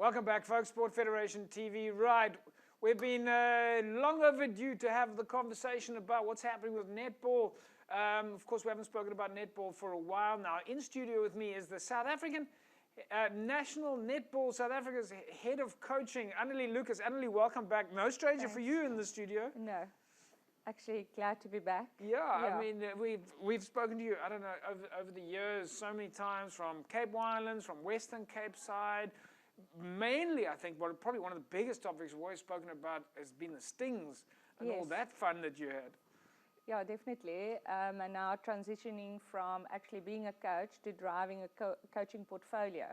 Welcome back, folks. Sport Federation TV. Right, we've been long overdue to have the conversation about what's happening with netball. Of course, we haven't spoken about netball for a while now. In studio with me is the South African National Netball South Africa's head of coaching, Annelie Lucas. Annelie, welcome back. No stranger for you in the studio. No, actually glad to be back. Yeah. I mean, we've spoken to you, I don't know, over the years so many times, from Cape Winelands, from Western Cape side. Mainly, I think, probably one of the biggest topics we've always spoken about has been the stings and all that fun that you had. Yeah, definitely. And now transitioning from actually being a coach to driving a coaching portfolio.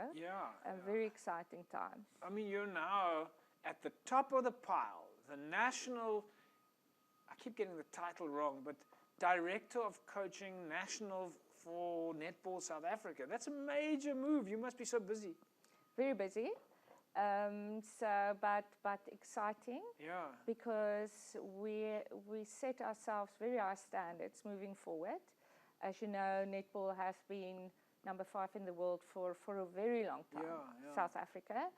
Very exciting times. I mean, you're now at the top of the pile, the national, I keep getting the title wrong, but Director of Coaching National for Netball South Africa. That's a major move. You must be so busy. Very busy, but exciting. Yeah. Because we set ourselves very high standards moving forward. As you know, netball has been number 5 in the world for a very long time. South Africa,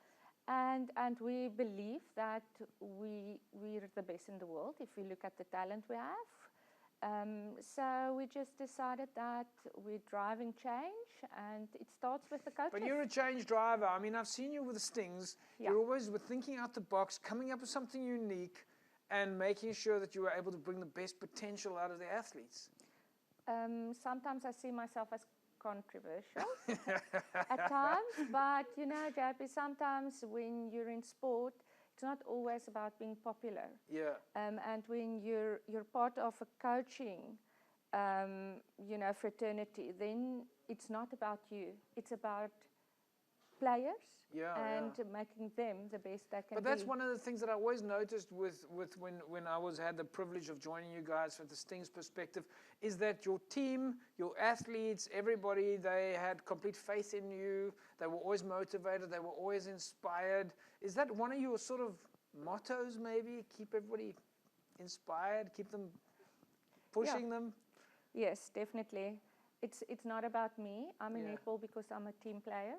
and we believe that we're the best in the world if we look at the talent we have. So we just decided that we're driving change, and it starts with the coaches. But you're a change driver. I mean, I've seen you with the stings. You're always thinking out the box, coming up with something unique, and making sure that you are able to bring the best potential out of the athletes. Sometimes I see myself as controversial at times, but you know, JP, sometimes when you're in sport, it's not always about being popular. And when you're part of a coaching, fraternity, then it's not about you. It's about players and making them the best they can be. But that's one of the things that I always noticed with when I had the privilege of joining you guys from the Stings perspective, is that your team, your athletes, everybody, they had complete faith in you. They were always motivated. They were always inspired. Is that one of your sort of mottos, maybe? Keep everybody inspired, keep them pushing them? Yes, definitely. It's not about me. I'm in netball because I'm a team player.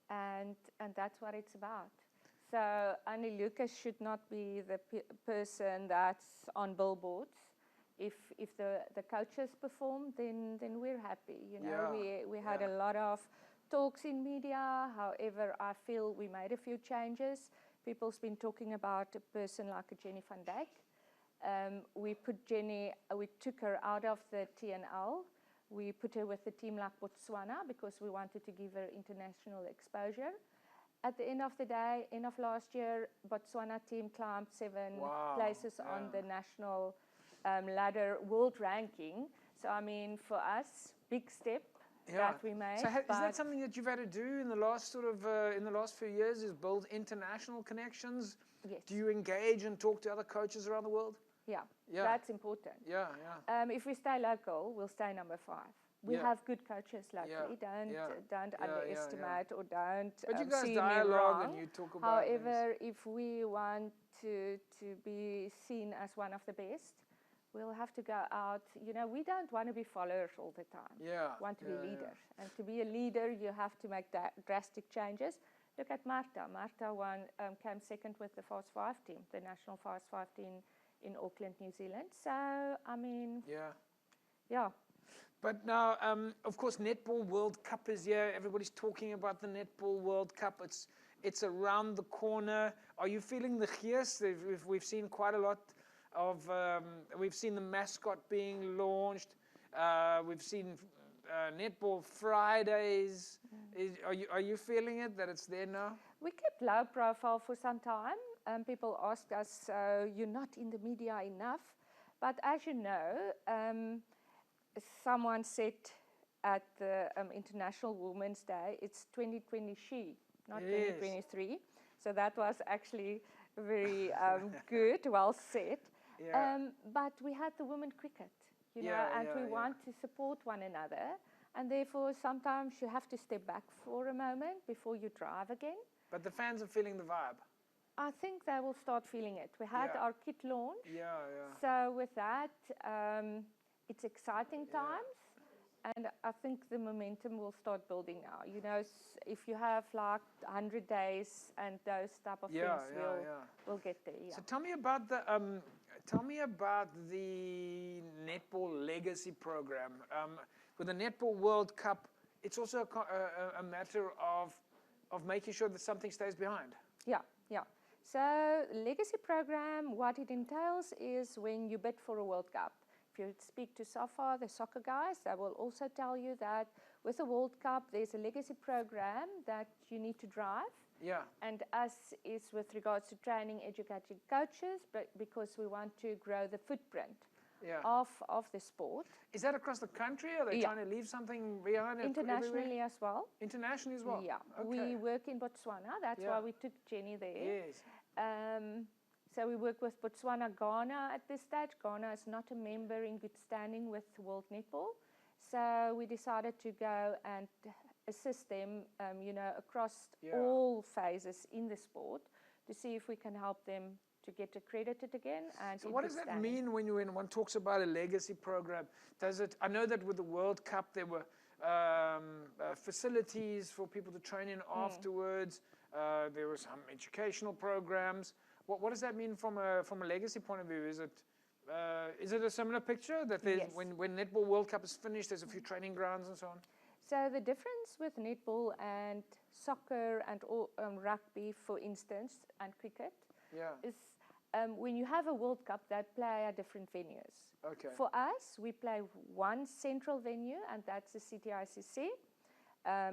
And that's what it's about. So Annelie Lucas should not be the person that's on billboards. If the coaches perform, then we're happy. You know, we had a lot of talks in media. However, I feel we made a few changes. People's been talking about a person like a Jenny van Dijk. We took her out of the TNL. We put her with a team like Botswana because we wanted to give her international exposure. At the end of the day, end of last year, Botswana team climbed 7 places on the national ladder world ranking. So I mean, for us, big step that we made. So is that something that you've had to do in the last in the last few years? Is build international connections? Yes. Do you engage and talk to other coaches around the world? Yeah, that's important. If we stay local, we'll stay number 5. We have good coaches locally. Don't underestimate or don't but you guys see dialogue me wrong. And you talk about However, if we want to be seen as one of the best, we'll have to go out. You know, we don't want to be followers all the time. We want to be leaders. And to be a leader, you have to make drastic changes. Look at Marta. Marta came second with the Fast 5 team, the national Fast 5 team in Auckland, New Zealand. So, I mean, But now, of course, Netball World Cup is here. Everybody's talking about the Netball World Cup. It's around the corner. Are you feeling the gees? We've seen quite a lot of. We've seen the mascot being launched. We've seen Netball Fridays. Are you feeling it that it's there now? We kept low profile for some time. People ask us, you're not in the media enough. But as you know, someone said at the International Women's Day, it's 2020 she, not 2023. So that was actually very good, well said. But we had the women cricket, you know, and we want to support one another. And therefore, sometimes you have to step back for a moment before you drive again. But the fans are feeling the vibe. I think they will start feeling it. We had our kit launch. So with that, it's exciting times. and I think the momentum will start building now. You know, if you have like 100 days and those type of things, we'll get there. Yeah. So tell me about the Netball Legacy Program. With the Netball World Cup, it's also a matter of making sure that something stays behind. Yeah, yeah. So Legacy Program, what it entails is when you bid for a World Cup. If you speak to SAFA, the soccer guys, they will also tell you that with the World Cup, there's a legacy program that you need to drive. Yeah. And us is with regards to training, educating coaches, but because we want to grow the footprint of the sport. Is that across the country? Are they trying to leave something behind? Internationally everywhere? as well. Internationally as well? Yeah. Okay. We work in Botswana. That's why we took Jenny there. Yes. So we work with Botswana, Ghana at this stage. Ghana is not a member in good standing with World Netball. So we decided to go and assist them, you know, across all phases in the sport to see if we can help them to get accredited again. And so what does that mean when one talks about a legacy program? Does it? I know that with the World Cup there were facilities for people to train in afterwards. There were some educational programs. What does that mean from a legacy point of view? Is it a similar picture that there's when Netball World Cup is finished, there's a few training grounds and so on? So the difference with netball and soccer and rugby, for instance, and cricket is when you have a World Cup, they play at different venues. Okay. For us, we play one central venue, and that's the CTICC.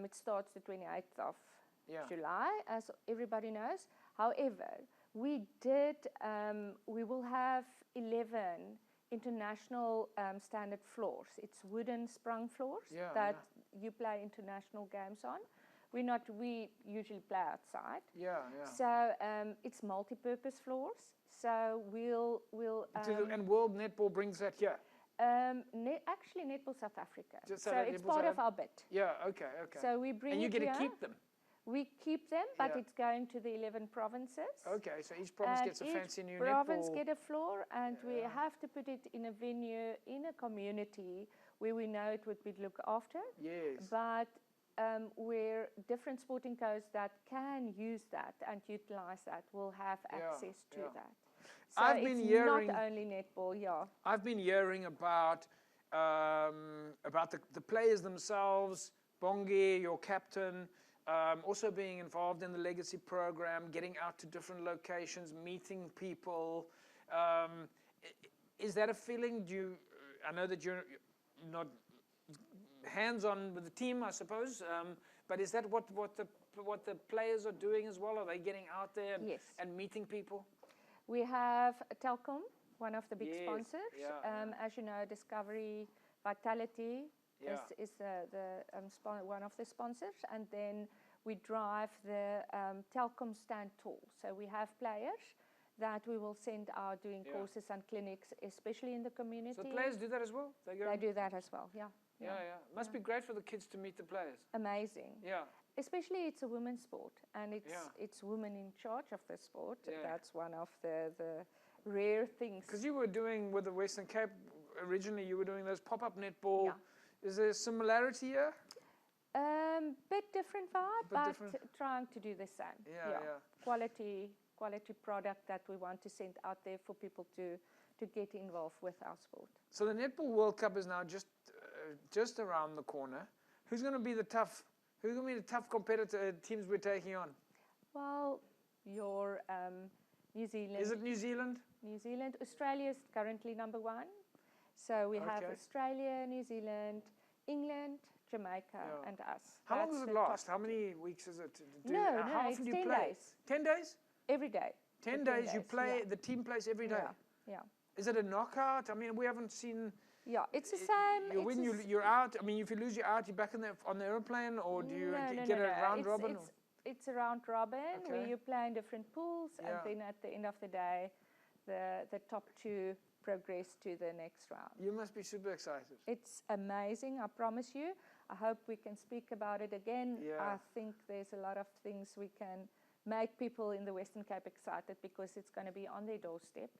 It starts the 28th of July, as everybody knows. However, we will have 11 international standard floors. It's wooden sprung floors that you play international games on. We usually play outside. So it's multi-purpose floors. So we'll and World Netball brings that here. Actually, Netball South Africa. So it's part of our bid. Yeah. Okay. So we bring and you get to keep them. We keep them, but it's going to the 11 provinces. Okay, so each province gets a fancy new netball. Each province get a floor, and we have to put it in a venue, in a community where we know it would be looked after. Yes. But where different sporting codes that can use that and utilize that will have access to that. So it's not only netball, I've been hearing about the players themselves, Bongi, your captain, also being involved in the legacy program, getting out to different locations, meeting people. Is that a feeling? I know that you're not hands-on with the team, I suppose, but is that what the players are doing as well? Are they getting out there and meeting people? We have Telkom, one of the big sponsors. As you know, Discovery Vitality is one of the sponsors, and then we drive the Telkom stand tour. So we have players that we will send out doing courses and clinics, especially in the community. So players do that as well? They do that as well, Must be great for the kids to meet the players. Amazing. Yeah. Especially it's a women's sport, and it's women in charge of the sport. That's one of the rare things. Because you were doing with the Western Cape, originally you were doing those pop-up netball. Is there a similarity here? Bit different vibe, but trying to do the same. Quality product that we want to send out there for people to get involved with our sport. So the Netball World Cup is now just around the corner. Who's going to be the tough competitor teams we're taking on? Well, your New Zealand. Is it New Zealand? New Zealand. Australia is currently number one. So we have Australia, New Zealand, England, Jamaica, and us. How long does it last? How many weeks is it? How often do you play? 10 days? Every day. 10 days you play, the team plays every day? Yeah. Is it a knockout? I mean, we haven't seen... Yeah, it's the same. You're out, I mean, if you lose, you're out, you're back on the airplane, or do you get a round robin? It's a round robin where you play in different pools, and then at the end of the day, the top two progress to the next round. You must be super excited. It's amazing, I promise you. I hope we can speak about it again. I think there's a lot of things we can make people in the Western Cape excited, because it's going to be on their doorstep.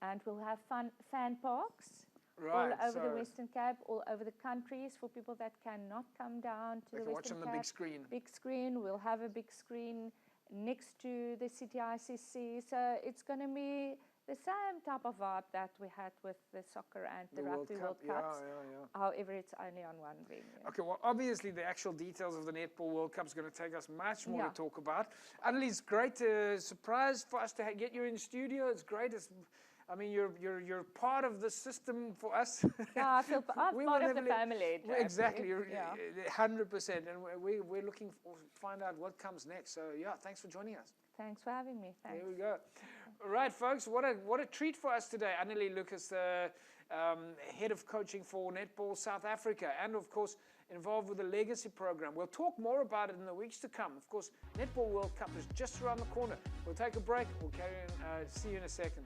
And we'll have fan parks Right, all over the so Western Cape, all over the countries for people that cannot come down to they the can watch Western on Cape. the big screen. Big screen. We'll have a big screen next to the CTICC. So it's going to be the same type of vibe that we had with the soccer and the Rugby World Cups. However, it's only on one venue. Okay, well, obviously the actual details of the Netball World Cup is going to take us much more to talk about. Annelie, it's great surprise for us to get you in studio. It's great. I mean, you're part of the system for us. Yeah, I feel I'm part of the family. Exactly, 100%. And we're looking to find out what comes next. So yeah, thanks for joining us. Thanks for having me. Thanks. There we go. All right, folks, what a treat for us today. Annelie Lucas, head of coaching for Netball South Africa, and of course involved with the Legacy program. We'll talk more about it in the weeks to come. Of course, Netball World Cup is just around the corner. We'll take a break. We'll carry on. See you in a second.